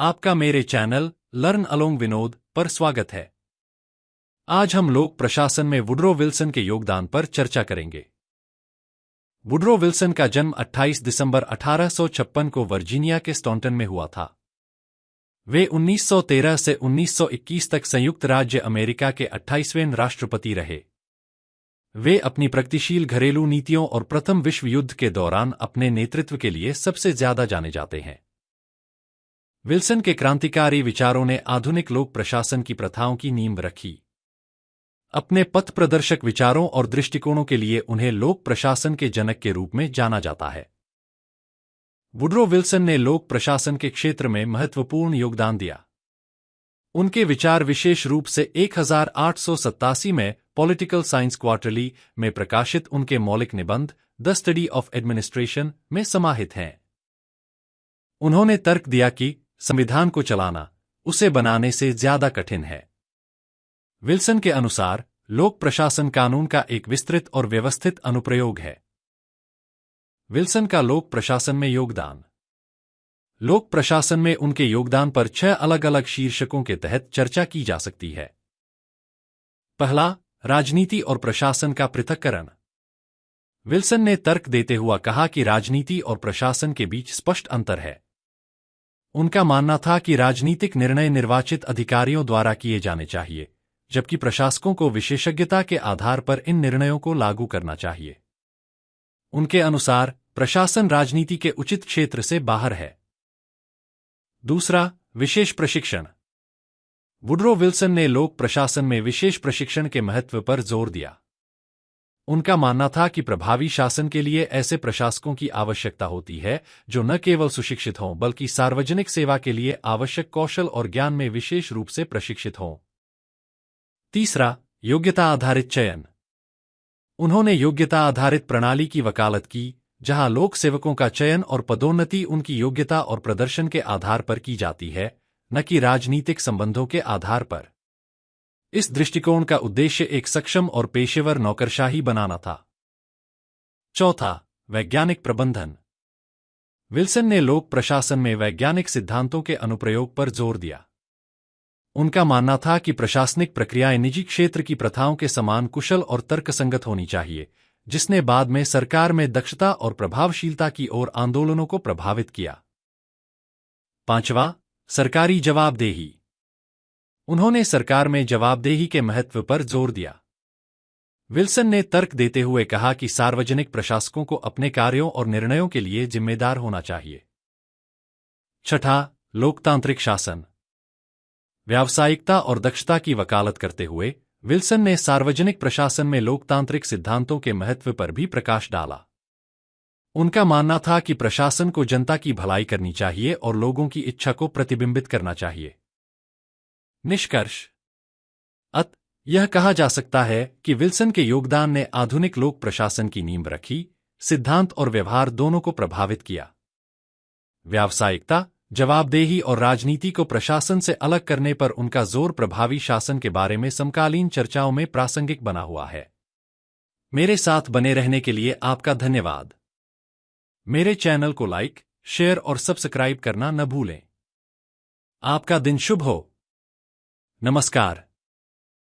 आपका मेरे channel learn along Vinod पर स्वागत है। आज हम लोक प्रशासन में वुडरो विल्सन के योगदान पर चर्चा करेंगे। वुडरो विल्सन का जन्म 28 दिसंबर 1856 को वर्जीनिया के स्टॉन्टन में हुआ था। वे 1913 से 1921 तक संयुक्त राज्य अमेरिका के 28वें राष्ट्रपति रहे। वे अपनी प्रगतिशील घरेलू नीतियों और प्रथम विश्व युद्ध के दौरान अपने नेतृत्व के लिए सबसे ज्यादा जाने जाते हैं। विल्सन के क्रांतिकारी विचारों ने आधुनिक लोक प्रशासन की प्रथाओं की नींव रखी। अपने पथ प्रदर्शक विचारों और दृष्टिकोणों के लिए उन्हें लोक प्रशासन के जनक के रूप में जाना जाता है। वुडरो विल्सन ने लोक प्रशासन के क्षेत्र में महत्वपूर्ण योगदान दिया। उनके विचार विशेष रूप से 1887 में पॉलिटिकल साइंस क्वार्टरली में प्रकाशित उनके मौलिक निबंध द स्टडी ऑफ एडमिनिस्ट्रेशन में समाहित हैं। उन्होंने तर्क दिया कि संविधान को चलाना उसे बनाने से ज्यादा कठिन है। विल्सन के अनुसार लोक प्रशासन कानून का एक विस्तृत और व्यवस्थित अनुप्रयोग है। विल्सन का लोक प्रशासन में योगदान। लोक प्रशासन में उनके योगदान पर 6 अलग अलग शीर्षकों के तहत चर्चा की जा सकती है। पहला, राजनीति और प्रशासन का पृथक्करण। विल्सन ने तर्क देते हुआ कहा कि राजनीति और प्रशासन के बीच स्पष्ट अंतर है। उनका मानना था कि राजनीतिक निर्णय निर्वाचित अधिकारियों द्वारा किए जाने चाहिए, जबकि प्रशासकों को विशेषज्ञता के आधार पर इन निर्णयों को लागू करना चाहिए। उनके अनुसार प्रशासन राजनीति के उचित क्षेत्र से बाहर है। दूसरा, विशेष प्रशिक्षण। वुडरो विल्सन ने लोक प्रशासन में विशेष प्रशिक्षण के महत्व पर जोर दिया। उनका मानना था कि प्रभावी शासन के लिए ऐसे प्रशासकों की आवश्यकता होती है जो न केवल सुशिक्षित हों बल्कि सार्वजनिक सेवा के लिए आवश्यक कौशल और ज्ञान में विशेष रूप से प्रशिक्षित हों। तीसरा, योग्यता आधारित चयन। उन्होंने योग्यता आधारित प्रणाली की वकालत की, जहां लोक सेवकों का चयन और पदोन्नति उनकी योग्यता और प्रदर्शन के आधार पर की जाती है, न कि राजनीतिक संबंधों के आधार पर। इस दृष्टिकोण का उद्देश्य एक सक्षम और पेशेवर नौकरशाही बनाना था। चौथा, वैज्ञानिक प्रबंधन। विल्सन ने लोक प्रशासन में वैज्ञानिक सिद्धांतों के अनुप्रयोग पर जोर दिया। उनका मानना था कि प्रशासनिक प्रक्रियाएं निजी क्षेत्र की प्रथाओं के समान कुशल और तर्कसंगत होनी चाहिए, जिसने बाद में सरकार में दक्षता और प्रभावशीलता की ओर आंदोलनों को प्रभावित किया। पांचवा, सरकारी जवाबदेही। उन्होंने सरकार में जवाबदेही के महत्व पर जोर दिया। विल्सन ने तर्क देते हुए कहा कि सार्वजनिक प्रशासकों को अपने कार्यों और निर्णयों के लिए जिम्मेदार होना चाहिए। छठा, लोकतांत्रिक शासन। व्यावसायिकता और दक्षता की वकालत करते हुए विल्सन ने सार्वजनिक प्रशासन में लोकतांत्रिक सिद्धांतों के महत्व पर भी प्रकाश डाला। उनका मानना था कि प्रशासन को जनता की भलाई करनी चाहिए और लोगों की इच्छा को प्रतिबिंबित करना चाहिए। निष्कर्ष। यह कहा जा सकता है कि विल्सन के योगदान ने आधुनिक लोक प्रशासन की नींव रखी, सिद्धांत और व्यवहार दोनों को प्रभावित किया। व्यावसायिकता, जवाबदेही और राजनीति को प्रशासन से अलग करने पर उनका जोर प्रभावी शासन के बारे में समकालीन चर्चाओं में प्रासंगिक बना हुआ है। मेरे साथ बने रहने के लिए आपका धन्यवाद। मेरे चैनल को लाइक, शेयर और सब्सक्राइब करना न भूलें। आपका दिन शुभ हो। नमस्कार।